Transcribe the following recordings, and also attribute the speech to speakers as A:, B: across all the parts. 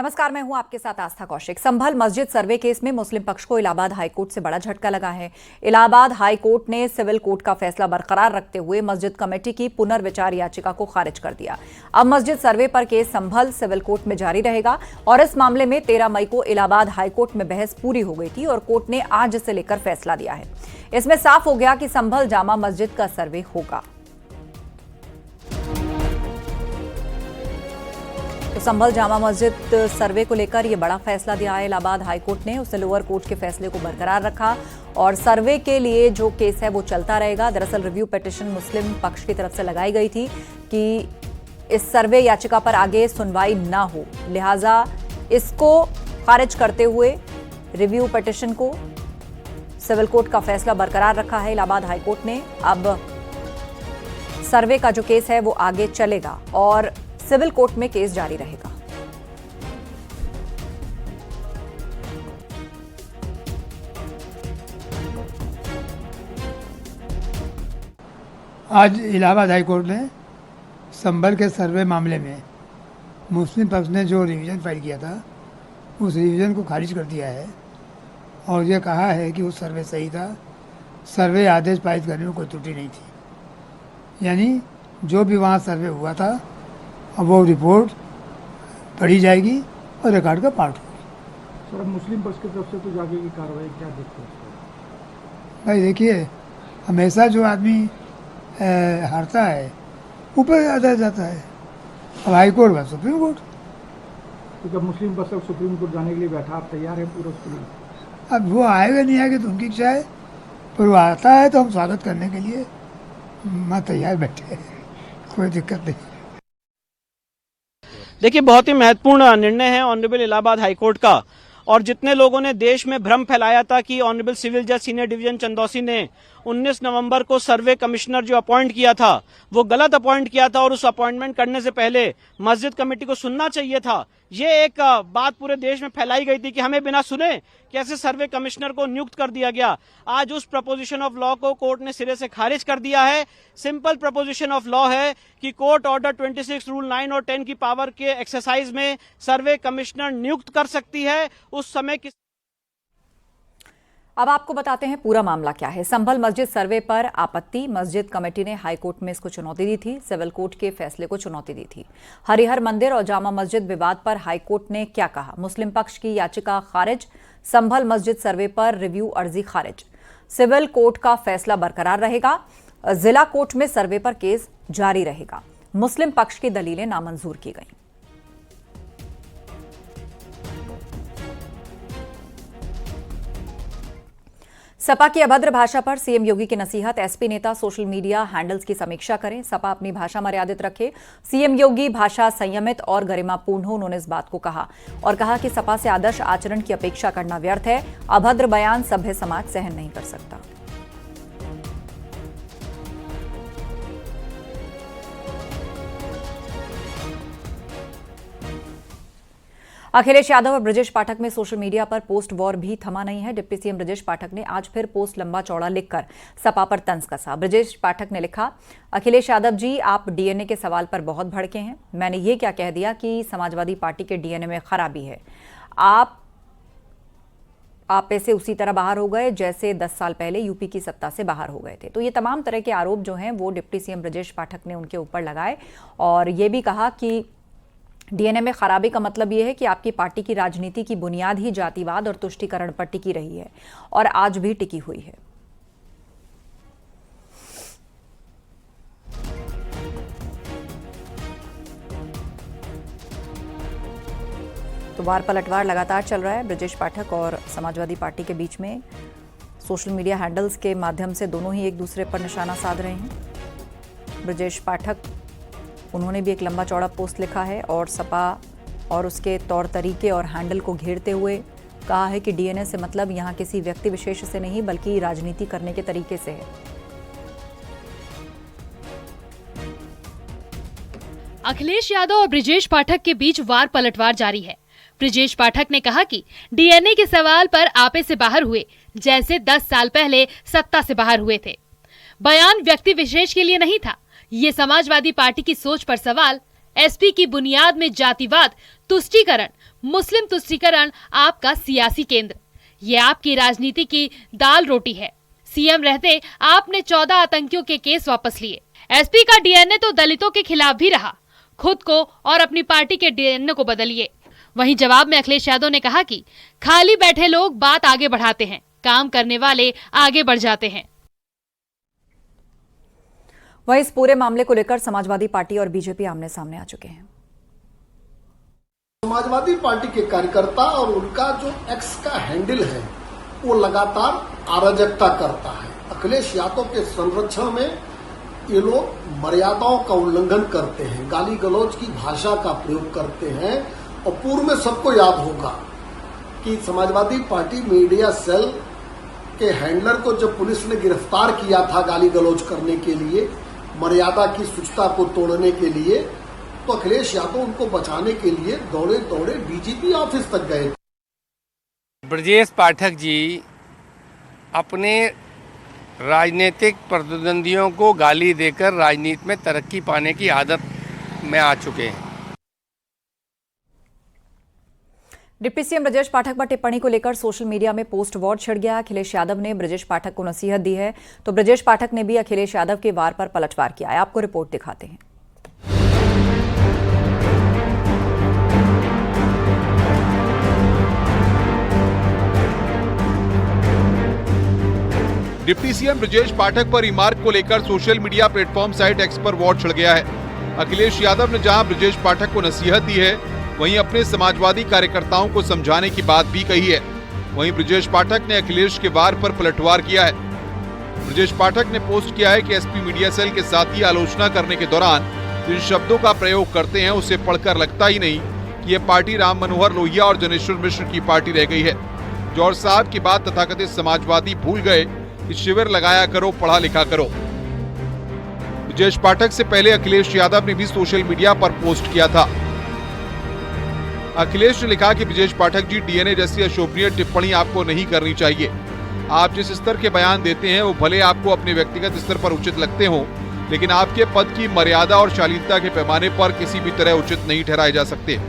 A: नमस्कार, मैं हूं आपके साथ आस्था कौशिक। संभल मस्जिद सर्वे केस में मुस्लिम पक्ष को इलाहाबाद हाईकोर्ट से बड़ा झटका लगा है। इलाहाबाद हाईकोर्ट ने सिविल कोर्ट का फैसला बरकरार रखते हुए मस्जिद कमेटी की पुनर्विचार याचिका को खारिज कर दिया। अब मस्जिद सर्वे पर केस संभल सिविल कोर्ट में जारी रहेगा और इस मामले में 13 मई को इलाहाबाद हाईकोर्ट में बहस पूरी हो गई थी और कोर्ट ने आज इसे लेकर फैसला दिया है। इसमें साफ हो गया कि संभल जामा मस्जिद का सर्वे होगा। तो संभल जामा मस्जिद सर्वे को लेकर यह बड़ा फैसला दिया है इलाहाबाद हाईकोर्ट ने। उसने लोअर कोर्ट के फैसले को बरकरार रखा और सर्वे के लिए जो केस है वो चलता रहेगा। दरअसल रिव्यू पिटीशन मुस्लिम पक्ष की तरफ से लगाई गई थी कि इस सर्वे याचिका पर आगे सुनवाई ना हो, लिहाजा इसको खारिज करते हुए रिव्यू पिटीशन को सिविल कोर्ट का फैसला बरकरार रखा है इलाहाबाद हाईकोर्ट ने। अब सर्वे का जो केस है वो आगे चलेगा और सिविल कोर्ट में केस जारी रहेगा।
B: आज इलाहाबाद हाईकोर्ट ने संभल के सर्वे मामले में मुस्लिम पक्ष ने जो रिवीजन फाइल किया था उस रिवीजन को खारिज कर दिया है और ये कहा है कि वो सर्वे सही था, सर्वे आदेश पारित करने में कोई त्रुटि नहीं थी। यानी जो भी वहाँ सर्वे हुआ था अब वो रिपोर्ट पढ़ी जाएगी और रिकॉर्ड का पार्ट होगी।
C: सर, मुस्लिम पक्ष की तरफ से तो आगे की कार्रवाई क्या देखते हैं?
B: भाई देखिए, हमेशा जो आदमी हारता है ऊपर आता जाता है। अब हाई कोर्ट बस सुप्रीम कोर्ट।
C: तो जब मुस्लिम पक्ष सुप्रीम कोर्ट जाने के लिए बैठा, आप तैयार हैं पूरा उसके लिए?
B: अब वो आएगा नहीं आएगा तो उनकी इच्छा है, पर वो आता है तो हम स्वागत करने के लिए मैं तैयार बैठे हैं, कोई दिक्कत नहीं।
D: देखिए, बहुत ही महत्वपूर्ण निर्णय है ऑनरेबल इलाहाबाद हाईकोर्ट का। और जितने लोगों ने देश में भ्रम फैलाया था कि ऑनरेबल सिविल जज सीनियर डिवीजन चंदौसी ने 19 नवंबर को सर्वे कमिश्नर जो अपॉइंट किया था वो गलत अपॉइंट किया था और उस अपॉइंटमेंट करने से पहले मस्जिद कमेटी को सुनना चाहिए था, ये एक बात पूरे देश में फैलाई गई थी कि हमें बिना सुने कैसे सर्वे कमिश्नर को नियुक्त कर दिया गया। आज उस प्रपोजिशन ऑफ लॉ को कोर्ट ने सिरे से खारिज कर दिया है। सिंपल प्रपोजिशन ऑफ लॉ है कि कोर्ट ऑर्डर 26 रूल 9 और 10 की पावर के एक्सरसाइज में सर्वे कमिश्नर नियुक्त कर सकती है उस समय की।
A: अब आपको बताते हैं पूरा मामला क्या है। संभल मस्जिद सर्वे पर आपत्ति, मस्जिद कमेटी ने हाई कोर्ट में इसको चुनौती दी थी, सिविल कोर्ट के फैसले को चुनौती दी थी। हरिहर मंदिर और जामा मस्जिद विवाद पर हाई कोर्ट ने क्या कहा? मुस्लिम पक्ष की याचिका खारिज, संभल मस्जिद सर्वे पर रिव्यू अर्जी खारिज। सिविल कोर्ट का फैसला बरकरार रहेगा, जिला कोर्ट में सर्वे पर केस जारी रहेगा। मुस्लिम पक्ष की दलीलें नामंजूर की गई। सपा की अभद्र भाषा पर सीएम योगी की नसीहत, एसपी नेता सोशल मीडिया हैंडल्स की समीक्षा करें, सपा अपनी भाषा मर्यादित रखे। सीएम योगी भाषा संयमित और गरिमापूर्ण हो, उन्होंने इस बात को कहा और कहा कि सपा से आदर्श आचरण की अपेक्षा करना व्यर्थ है। अभद्र बयान सभ्य समाज सहन नहीं कर सकता। अखिलेश यादव और ब्रजेश पाठक में सोशल मीडिया पर पोस्ट वॉर भी थमा नहीं है। डिप्टी सीएम ब्रजेश पाठक ने आज फिर पोस्ट लंबा चौड़ा लिखकर सपा पर तंज कसा। ब्रजेश पाठक ने लिखा, अखिलेश यादव जी, आप डीएनए के सवाल पर बहुत भड़के हैं। मैंने ये क्या कह दिया कि समाजवादी पार्टी के डीएनए में खराबी है? आप ऐसे उसी तरह बाहर हो गए जैसे 10 साल पहले यूपी की सत्ता से बाहर हो गए थे। तो ये तमाम तरह के आरोप जो हैं वो डिप्टी सीएम ब्रजेश पाठक ने उनके ऊपर लगाए और ये भी कहा कि डीएनए में खराबी का मतलब यह है कि आपकी पार्टी की राजनीति की बुनियाद ही जातिवाद और तुष्टीकरण पर टिकी रही है और आज भी टिकी हुई है। तो वार पलटवार लगातार चल रहा है ब्रजेश पाठक और समाजवादी पार्टी के बीच में। सोशल मीडिया हैंडल्स के माध्यम से दोनों ही एक दूसरे पर निशाना साध रहे हैं। ब्रजेश पाठक, उन्होंने भी एक लंबा चौड़ा पोस्ट लिखा है और सपा और उसके तौर तरीके और हैंडल को घेरते हुए कहा है कि डीएनए से मतलब यहां किसी व्यक्ति विशेष से नहीं बल्कि राजनीति करने के तरीके से है।
E: अखिलेश यादव और ब्रजेश पाठक के बीच वार पलटवार जारी है। ब्रजेश पाठक ने कहा कि डीएनए के सवाल पर आपे से बाहर हुए जैसे 10 साल पहले सत्ता से बाहर हुए थे। बयान व्यक्ति विशेष के लिए नहीं था, ये समाजवादी पार्टी की सोच पर सवाल एसपी की बुनियाद में जातिवाद, तुष्टीकरण, मुस्लिम तुष्टीकरण आपका सियासी केंद्र, ये आपकी राजनीति की दाल रोटी है। सीएम रहते आपने 14 आतंकियों के केस वापस लिए। एसपी का डीएनए तो दलितों के खिलाफ भी रहा। खुद को और अपनी पार्टी के डीएनए को बदलिए। वहीं जवाब में अखिलेश यादव ने कहा कि खाली बैठे लोग बात आगे बढ़ाते हैं, काम करने वाले आगे बढ़ जाते हैं।
A: वहीं इस पूरे मामले को लेकर समाजवादी पार्टी और बीजेपी आमने सामने आ चुके हैं।
F: समाजवादी पार्टी के कार्यकर्ता और उनका जो एक्स का हैंडल है वो लगातार अराजकता करता है। अखिलेश यादव के संरक्षण में ये लोग मर्यादाओं का उल्लंघन करते हैं, गाली गलौज की भाषा का प्रयोग करते हैं। और पूर्व में सबको याद होगा कि समाजवादी पार्टी मीडिया सेल के हैंडलर को जब पुलिस ने गिरफ्तार किया था गाली गलौज करने के लिए, मर्यादा की शुचिता को तोड़ने के लिए, तो अखिलेश यादव उनको बचाने के लिए दौड़े दौड़े डीजीपी ऑफिस तक गए।
G: ब्रजेश पाठक जी अपने राजनीतिक प्रतिद्वंदियों को गाली देकर राजनीति में तरक्की पाने की आदत में आ चुके हैं।
A: डिप्टी सीएम ब्रजेश पाठक पर टिप्पणी को लेकर सोशल मीडिया में पोस्ट वॉर छिड़ गया। अखिलेश यादव ने ब्रजेश पाठक को नसीहत दी है, तो ब्रजेश पाठक ने भी अखिलेश यादव के वार पर पलटवार किया है। आपको रिपोर्ट दिखाते हैं।
H: डिप्टी सीएम ब्रजेश पाठक पर रिमार्क को लेकर social media platform site x पर वॉर छिड़ गया है। अखिलेश यादव ने जहां ब्रजेश पाठक को नसीहत दी है, वहीं अपने समाजवादी कार्यकर्ताओं को समझाने की बात भी कही है। वहीं ब्रजेश पाठक ने अखिलेश के वार पर पलटवार किया है। ब्रजेश पाठक ने पोस्ट किया है कि एसपी मीडिया सेल के साथी आलोचना करने के दौरान जिन शब्दों का प्रयोग करते हैं उसे पढ़कर लगता ही नहीं कि यह पार्टी राम मनोहर लोहिया और जनेश्वर मिश्र की पार्टी रह गई है। जौहर साहब की बात तथाकथित समाजवादी भूल गए कि शिविर लगाया करो, पढ़ा लिखा करो। ब्रजेश पाठक से पहले अखिलेश यादव ने भी सोशल मीडिया पर पोस्ट किया था। अखिलेश ने लिखा कि ब्रजेश पाठक जी, डीएनए जैसी अशोभनीय टिप्पणी आपको नहीं करनी चाहिए। आप जिस स्तर के बयान देते हैं वो भले आपको अपने व्यक्तिगत स्तर पर उचित लगते हो, लेकिन आपके पद की मर्यादा और शालीनता के पैमाने पर किसी भी तरह उचित नहीं ठहराए जा सकते।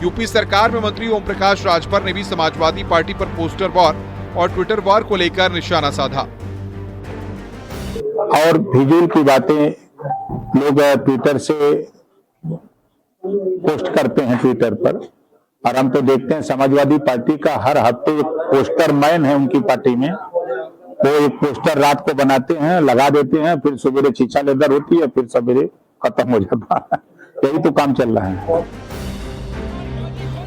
H: यूपी सरकार में मंत्री ओम प्रकाश राजभर ने भी समाजवादी पार्टी पर पोस्टर वॉर और ट्विटर वॉर को लेकर निशाना साधा।
I: और फिजूल की बातें लोग ट्विटर से पोस्ट करते हैं ट्विटर पर, और हम तो देखते हैं समाजवादी पार्टी का हर हफ्ते एक पोस्टर मैन है उनकी पार्टी में। वो एक पोस्टर रात को बनाते हैं, लगा देते हैं, फिर सवेरे छीछा लेदर होती है, फिर सवेरे खत्म हो जाता है। यही तो काम चल रहा है।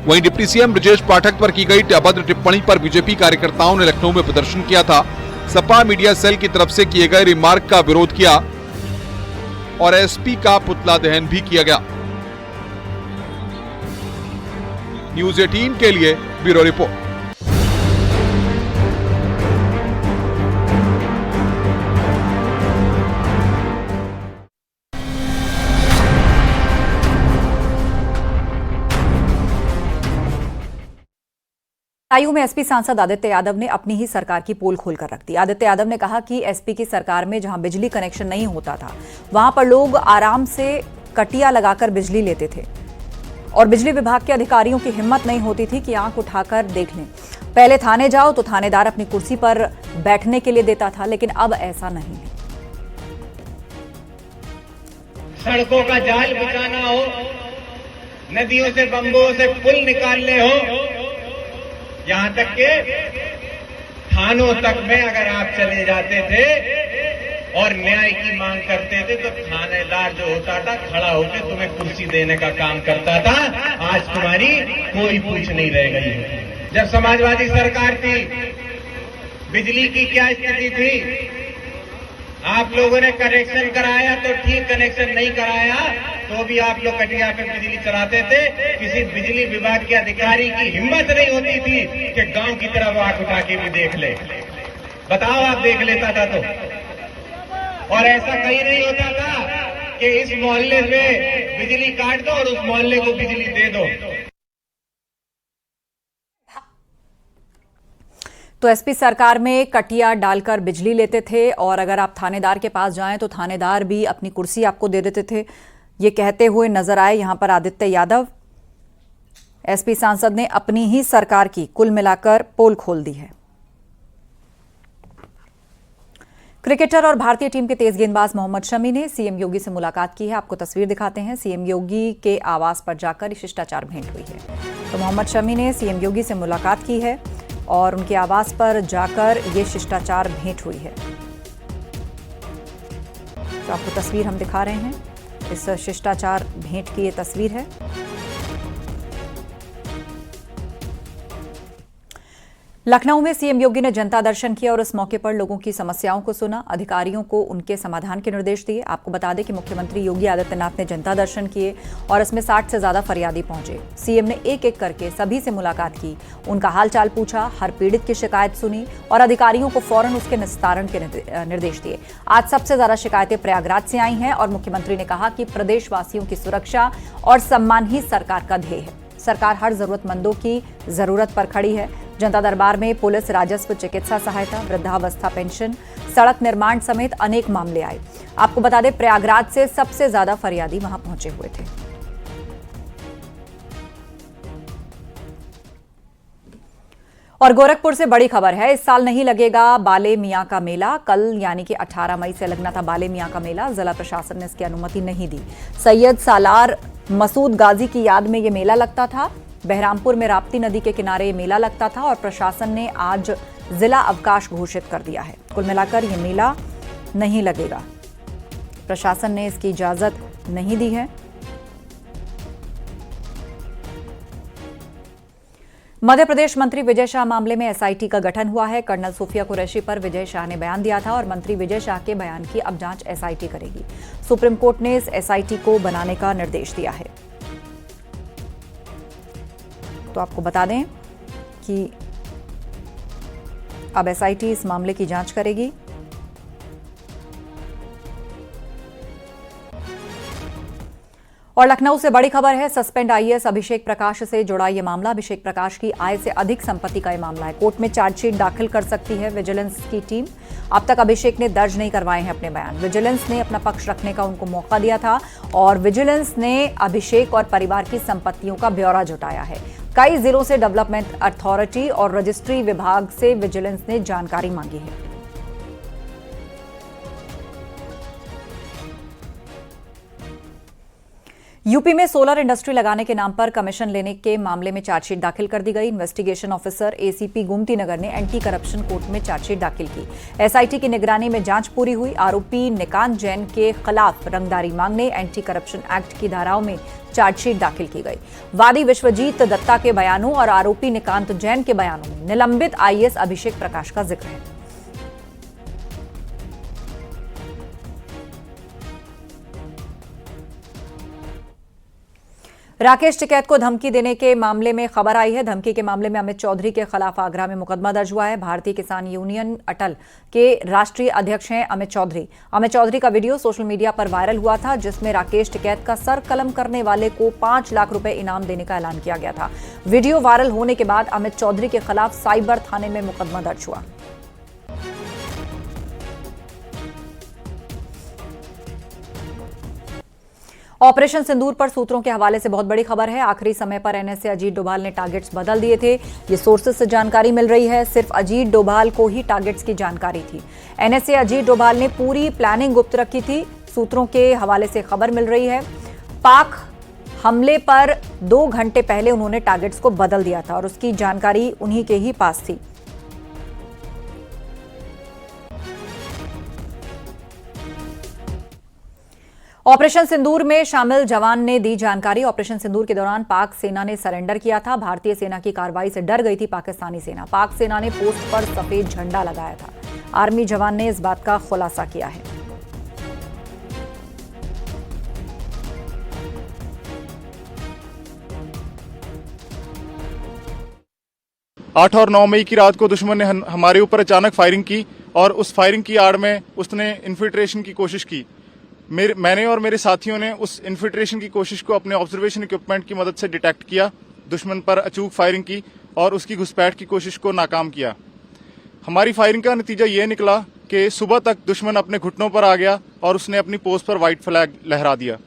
H: वहीं डिप्टी सीएम ब्रजेश पाठक पर की गई अभद्र टिप्पणी पर बीजेपी कार्यकर्ताओं ने लखनऊ में प्रदर्शन किया था। सपा मीडिया सेल की तरफ से किए गए रिमार्क का विरोध किया और एसपी का पुतला दहन भी किया गया। न्यूज़ 18 के लिए ब्यूरो रिपोर्ट।
A: आयु में एसपी सांसद आदित्य यादव ने अपनी ही सरकार की पोल खोलकर रख दी। आदित्य यादव ने कहा कि एसपी की सरकार में जहां बिजली कनेक्शन नहीं होता था, वहां पर लोग आराम से कटिया लगाकर बिजली लेते थे और बिजली विभाग के अधिकारियों की हिम्मत नहीं होती थी कि आंख उठाकर देख लें। पहले थाने जाओ तो थानेदार अपनी कुर्सी पर बैठने के लिए देता था, लेकिन अब ऐसा नहीं है।
J: सड़कों का जाल बिछाना हो, नदियों से बंबों से पुल निकालने हो, यहां तक के थानों तक में अगर आप चले जाते थे और न्याय की मांग करते थे तो थानेदार जो होता था खड़ा होकर तुम्हें कुर्सी देने का काम करता था। आज तुम्हारी कोई पूछ नहीं रह गई है। जब समाजवादी सरकार थी, बिजली की क्या स्थिति थी? आप लोगों ने कनेक्शन कराया तो ठीक, कनेक्शन नहीं कराया तो भी आप लोग कटिया पे बिजली चलाते थे। किसी बिजली विभाग के अधिकारी की हिम्मत नहीं होती थी कि गांव की तरफ आंख उठा के भी देख ले। बताओ, आप देख लेता था तो? और ऐसा कहीं नहीं होता था कि इस मोहल्ले में बिजली काट दो और उस मोहल्ले को बिजली दे दो।
A: तो एसपी सरकार में कटिया डालकर बिजली लेते थे और अगर आप थानेदार के पास जाएं तो थानेदार भी अपनी कुर्सी आपको दे देते थे। ये कहते हुए नजर आए यहां पर आदित्य यादव। एसपी सांसद ने अपनी ही सरकार की कुल मिलाकर पोल खोल दी है। क्रिकेटर और भारतीय टीम के तेज गेंदबाज मोहम्मद शमी ने सीएम योगी से मुलाकात की है। आपको तस्वीर दिखाते हैं। सीएम योगी के आवास पर जाकर शिष्टाचार भेंट हुई है। तो मोहम्मद शमी ने सीएम योगी से मुलाकात की है और उनके आवास पर जाकर ये शिष्टाचार भेंट हुई है। तो आपको तस्वीर हम दिखा रहे हैं। इस शिष्टाचार भेंट की ये तस्वीर है। लखनऊ में सीएम योगी ने जनता दर्शन किया और इस मौके पर लोगों की समस्याओं को सुना, अधिकारियों को उनके समाधान के निर्देश दिए। आपको बता दें कि मुख्यमंत्री योगी आदित्यनाथ ने जनता दर्शन किए और इसमें 60 से ज्यादा फरियादी पहुंचे। सीएम ने एक एक करके सभी से मुलाकात की, उनका हालचाल पूछा, हर पीड़ित की शिकायत सुनी और अधिकारियों को फौरन उसके निस्तारण के निर्देश दिए। आज सबसे ज्यादा शिकायतें प्रयागराज से आई हैं और मुख्यमंत्री ने कहा कि प्रदेशवासियों की सुरक्षा और सम्मान ही सरकार का ध्येय है। सरकार हर जरूरतमंदों की जरूरत पर खड़ी है। जनता दरबार में पुलिस, राजस्व, चिकित्सा सहायता, वृद्धावस्था पेंशन, सड़क निर्माण समेत अनेक मामले आए। आपको बता दें प्रयागराज से सबसे ज्यादा फरियादी वहां पहुंचे हुए थे। और गोरखपुर से बड़ी खबर है। इस साल नहीं लगेगा बाले मियां का मेला। कल यानी कि 18 मई से लगना था बाले मियां का मेला। जिला प्रशासन ने इसकी अनुमति नहीं दी। सैयद सालार मसूद गाजी की याद में यह मेला लगता था। बहरामपुर में राप्ती नदी के किनारे ये मेला लगता था और प्रशासन ने आज जिला अवकाश घोषित कर दिया है। कुल मिलाकर ये मेला नहीं लगेगा। प्रशासन ने इसकी इजाजत नहीं दी है। मध्य प्रदेश मंत्री विजय शाह मामले में एसआईटी का गठन हुआ है। कर्नल सूफिया कुरैशी पर विजय शाह ने बयान दिया था और मंत्री विजय शाह के बयान की अब जांच एसआईटी करेगी। सुप्रीम कोर्ट ने इस एसआईटी को बनाने का निर्देश दिया है। तो आपको बता दें कि अब एसआईटी इस मामले की जांच करेगी। और लखनऊ से बड़ी खबर है। सस्पेंड आईएएस अभिषेक प्रकाश से जुड़ा यह मामला। अभिषेक प्रकाश की आय से अधिक संपत्ति का यह मामला है। कोर्ट में चार्जशीट दाखिल कर सकती है विजिलेंस की टीम। अब तक अभिषेक ने दर्ज नहीं करवाए हैं अपने बयान। विजिलेंस ने अपना पक्ष रखने का उनको मौका दिया था और विजिलेंस ने अभिषेक और परिवार की संपत्तियों का ब्यौरा जुटाया है। कई जिलों से डेवलपमेंट अथॉरिटी और रजिस्ट्री विभाग से विजिलेंस ने जानकारी मांगी है। यूपी में सोलर इंडस्ट्री लगाने के नाम पर कमीशन लेने के मामले में चार्जशीट दाखिल कर दी गई। Investigation officer ACP Gomti Nagar ने एंटी करप्शन कोर्ट में चार्जशीट दाखिल की। एसआईटी की निगरानी में जांच पूरी हुई। आरोपी निकांत जैन के खिलाफ रंगदारी मांगने एंटी करप्शन एक्ट की धाराओं में चार्जशीट दाखिल की गई। वादी विश्वजीत दत्ता के बयानों और आरोपी निकांत जैन के बयानों में निलंबित आईएएस अभिषेक प्रकाश का जिक्र है। राकेश टिकैत को धमकी देने के मामले में खबर आई है। धमकी के मामले में अमित चौधरी के खिलाफ आगरा में मुकदमा दर्ज हुआ है। भारतीय किसान यूनियन अटल के राष्ट्रीय अध्यक्ष हैं अमित चौधरी। अमित चौधरी का वीडियो सोशल मीडिया पर वायरल हुआ था जिसमें राकेश टिकैत का सर कलम करने वाले को 5 लाख रुपए इनाम देने का ऐलान किया गया था। वीडियो वायरल होने के बाद अमित चौधरी के खिलाफ साइबर थाने में मुकदमा दर्ज हुआ। ऑपरेशन सिंदूर पर सूत्रों के हवाले से बहुत बड़ी खबर है। आखिरी समय पर एनएसए अजीत डोभाल ने टारगेट्स बदल दिए थे। ये सोर्सेस से जानकारी मिल रही है। सिर्फ अजीत डोभाल को ही टारगेट्स की जानकारी थी। एनएसए अजीत डोभाल ने पूरी प्लानिंग गुप्त रखी थी। सूत्रों के हवाले से खबर मिल रही है। पाक हमले पर 2 घंटे पहले उन्होंने टारगेट्स को बदल दिया था और उसकी जानकारी उन्हीं के ही पास थी। ऑपरेशन सिंदूर में शामिल जवान ने दी जानकारी। ऑपरेशन सिंदूर के दौरान पाक सेना ने सरेंडर किया था। भारतीय सेना की कार्रवाई से डर गई थी पाकिस्तानी सेना। पाक सेना ने पोस्ट पर सफेद झंडा लगाया था। आर्मी जवान ने इस बात का खुलासा किया है।
K: आठ और 9 मई की रात को दुश्मन ने हमारे ऊपर अचानक फायरिंग की और उस फायरिंग की आड़ में उसने इन्फिल्ट्रेशन की कोशिश की। मैंने और मेरे साथियों ने उस इन्फिल्ट्रेशन की कोशिश को अपने ऑब्जर्वेशन इक्विपमेंट की मदद से डिटेक्ट किया, दुश्मन पर अचूक फायरिंग की और उसकी घुसपैठ की कोशिश को नाकाम किया। हमारी फायरिंग का नतीजा ये निकला कि सुबह तक दुश्मन अपने घुटनों पर आ गया और उसने अपनी पोस्ट पर व्हाइट फ्लैग लहरा दिया।